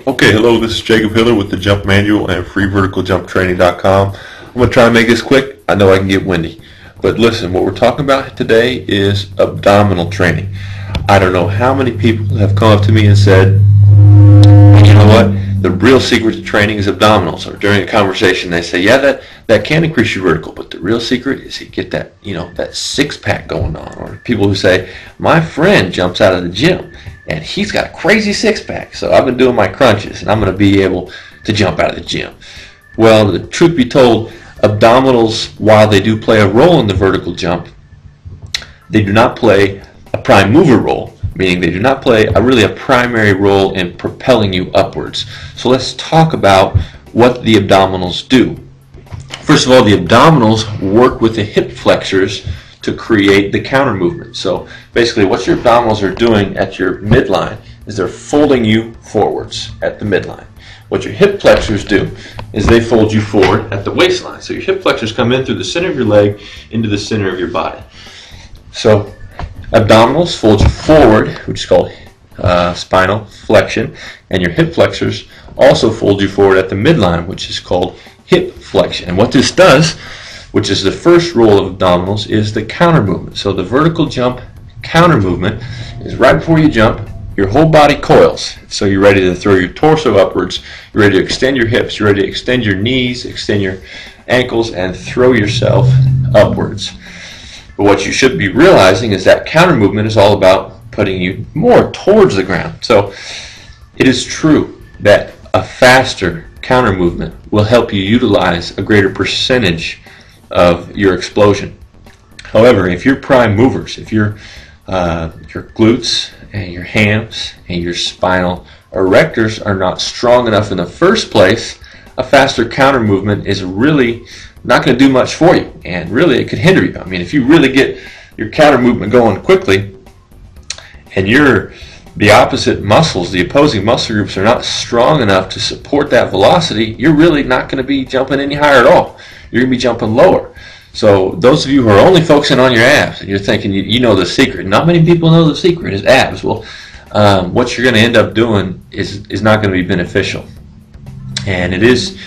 Okay, hello, this is Jacob Hiller with the Jump Manual and FreeVerticalJumpTraining.com. I'm going to try and make this quick. I know I can get windy. But listen, what we're talking about today is abdominal training. I don't know how many people have come up to me and said, you know what, the real secret to training is abdominals. Or during a conversation they say, yeah, that can increase your vertical, but the real secret is you get that, that six-pack going on. Or people who say, my friend jumps out of the gym and he's got a crazy six-pack, so I've been doing my crunches and I'm going to be able to jump out of the gym. Well, the truth be told, abdominals, while they do play a role in the vertical jump, they do not play a prime mover role, meaning they do not play really a primary role in propelling you upwards. So let's talk about what the abdominals do. First of all, the abdominals work with the hip flexors to create the counter movement. So basically what your abdominals are doing at your midline is they're folding you forwards at the midline. What your hip flexors do is they fold you forward at the waistline. So your hip flexors come in through the center of your leg into the center of your body. So abdominals fold you forward, which is called spinal flexion, and your hip flexors also fold you forward at the midline, which is called hip flexion. And what this does, which is the first role of abdominals, is the counter movement. So the vertical jump counter movement is right before you jump, your whole body coils. So you're ready to throw your torso upwards, you're ready to extend your hips, you're ready to extend your knees, extend your ankles, and throw yourself upwards. But what you should be realizing is that counter movement is all about putting you more towards the ground. So it is true that a faster counter movement will help you utilize a greater percentage of your explosion. However, if your prime movers, if your glutes and your hams and your spinal erectors are not strong enough in the first place, a faster counter movement is really not going to do much for you, and really it could hinder you. I mean, if you really get your counter movement going quickly and the opposite muscles, the opposing muscle groups are not strong enough to support that velocity, you're really not going to be jumping any higher at all. You're going to be jumping lower. So those of you who are only focusing on your abs, and you're thinking you know the secret. Not many people know the secret is abs. Well, what you're going to end up doing is not going to be beneficial. And it is,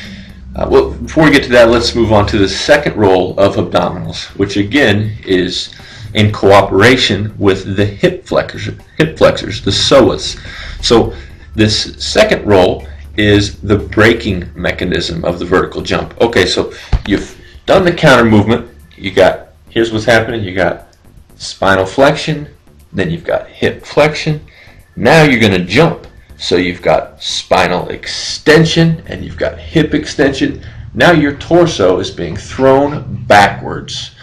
well, before we get to that, let's move on to the second role of abdominals, which again is in cooperation with the hip flexors, the psoas. So this second role is the braking mechanism of the vertical jump. Okay, so you've done the counter movement. Here's what's happening. You got spinal flexion, then you've got hip flexion. Now you're going to jump. So you've got spinal extension and you've got hip extension. Now your torso is being thrown backwards.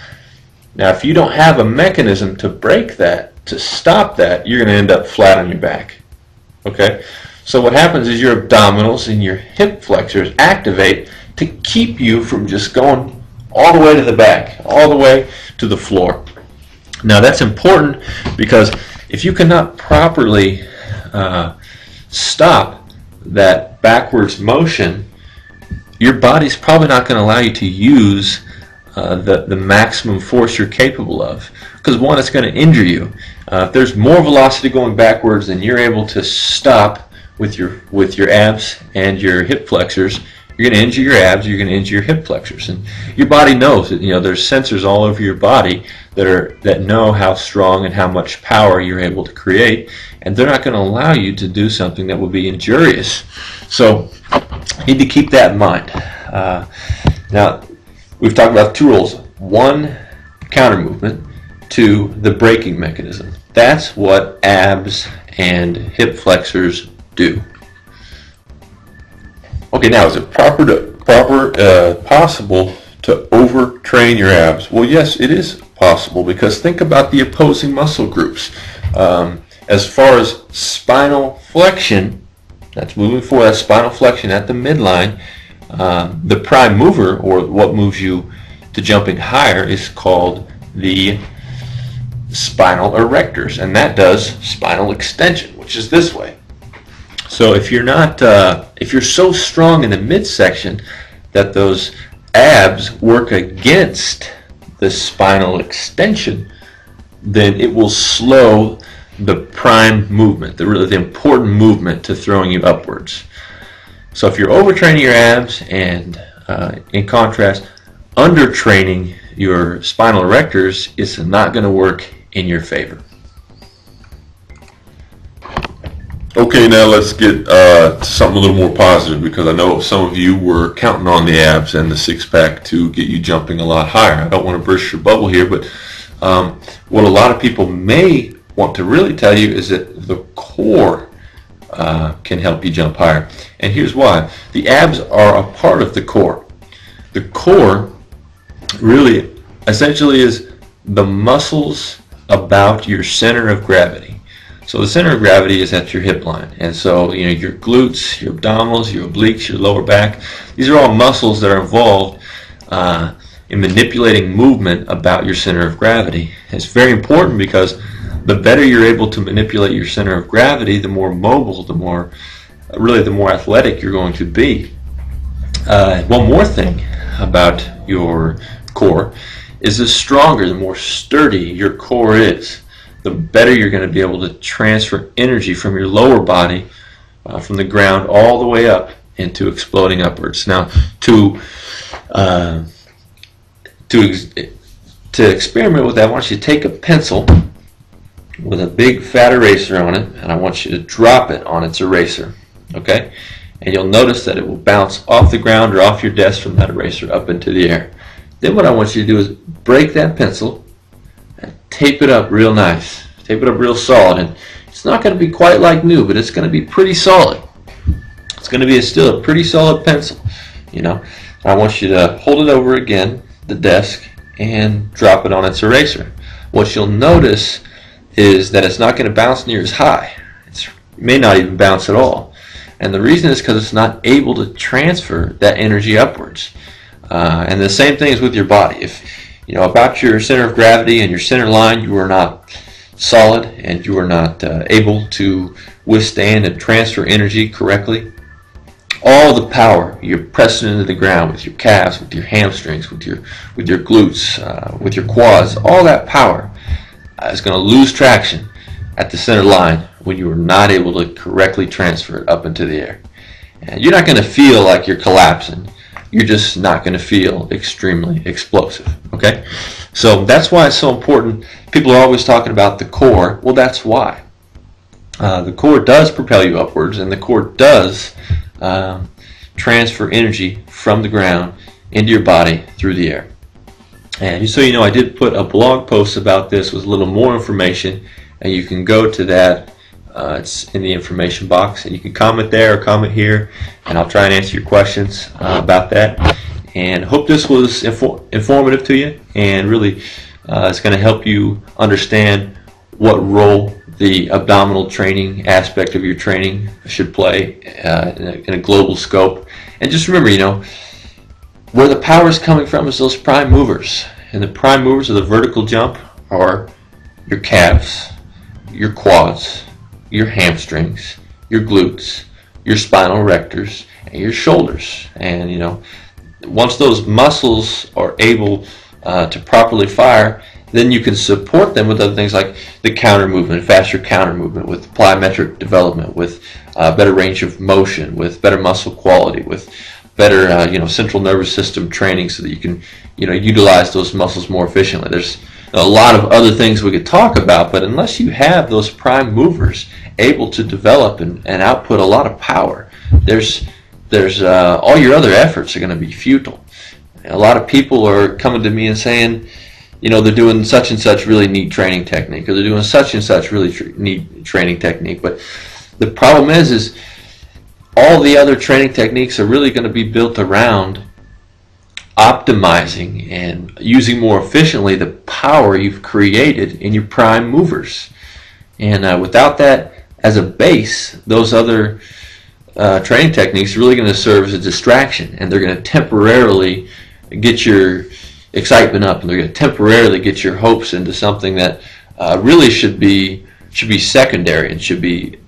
Now if you don't have a mechanism to break that, to stop that, you're going to end up flat on your back. Okay? So what happens is your abdominals and your hip flexors activate to keep you from just going all the way to the back, all the way to the floor. Now that's important because if you cannot properly stop that backwards motion, your body's probably not going to allow you to use the maximum force you're capable of. Because one, it's going to injure you. If there's more velocity going backwards than you're able to stop with your abs and your hip flexors, you're going to injure your abs, you're going to injure your hip flexors. And your body knows that, there's sensors all over your body that know how strong and how much power you're able to create, and they're not going to allow you to do something that will be injurious. So you need to keep that in mind. Now, we've talked about two roles. One, counter movement. Two, the braking mechanism. That's what abs and hip flexors do. Okay, now is it possible to overtrain your abs? Well, yes, it is possible, because think about the opposing muscle groups. As far as spinal flexion, that's moving forward, that spinal flexion at the midline, the prime mover, or what moves you to jumping higher, is called the spinal erectors, and that does spinal extension, which is this way. So if you're so strong in the midsection that those abs work against the spinal extension, then it will slow the prime movement, the important movement to throwing you upwards. So if you're overtraining your abs and in contrast, undertraining your spinal erectors, it's not going to work in your favor. Okay, now let's get to something a little more positive, because I know some of you were counting on the abs and the six-pack to get you jumping a lot higher. I don't want to burst your bubble here, but what a lot of people may want to really tell you is that the core can help you jump higher. And here's why. The abs are a part of the core. The core really essentially is the muscles about your center of gravity. So the center of gravity is at your hip line, and so your glutes, your abdominals, your obliques, your lower back, these are all muscles that are involved in manipulating movement about your center of gravity. It's very important because the better you're able to manipulate your center of gravity, the more mobile, the more athletic you're going to be. One more thing about your core is the stronger, the more sturdy your core is, the better you're going to be able to transfer energy from your lower body, from the ground all the way up into exploding upwards. Now, to experiment with that, I want you to take a pencil with a big fat eraser on it, and I want you to drop it on its eraser, okay? And you'll notice that it will bounce off the ground or off your desk from that eraser up into the air. Then what I want you to do is break that pencil and tape it up real nice. Tape it up real solid, and it's not going to be quite like new, but it's going to be pretty solid. It's going to be still a pretty solid pencil, I want you to hold it over again, the desk, and drop it on its eraser. What you'll notice is that it's not going to bounce near as high. It may not even bounce at all. And the reason is because it's not able to transfer that energy upwards. And the same thing is with your body. If about your center of gravity and your center line, you are not solid and you are not able to withstand and transfer energy correctly, all the power you're pressing into the ground with your calves, with your hamstrings, with your glutes, with your quads, all that power is going to lose traction at the center line when you are not able to correctly transfer it up into the air. And you're not going to feel like you're collapsing. You're just not going to feel extremely explosive. Okay? So that's why it's so important. People are always talking about the core. Well, that's why. The core does propel you upwards, and the core does transfer energy from the ground into your body through the air. And just so you know, I did put a blog post about this with a little more information, and you can go to that. It's in the information box, and you can comment there or comment here, and I'll try and answer your questions about that. And hope this was informative to you, and really it's going to help you understand what role the abdominal training aspect of your training should play in a global scope. And just remember, where the power is coming from is those prime movers. And the prime movers of the vertical jump are your calves, your quads, your hamstrings, your glutes, your spinal erectors, and your shoulders. And once those muscles are able to properly fire, then you can support them with other things like the counter movement, faster counter movement, with plyometric development, with better range of motion, with better muscle quality, with better central nervous system training, so that you can utilize those muscles more efficiently. There's a lot of other things we could talk about, but unless you have those prime movers able to develop and output a lot of power, there's all your other efforts are going to be futile. A lot of people are coming to me and saying, they're doing such and such really neat training technique, or they're doing such and such really neat training technique, but the problem is all the other training techniques are really going to be built around optimizing and using more efficiently the power you've created in your prime movers. And without that as a base, those other training techniques are really going to serve as a distraction, and they're going to temporarily get your excitement up, and they're going to temporarily get your hopes into something that really should be secondary and should be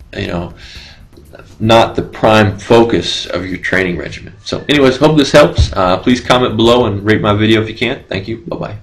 not the prime focus of your training regimen. So anyways, hope this helps. Please comment below and rate my video if you can. Thank you. Bye-bye.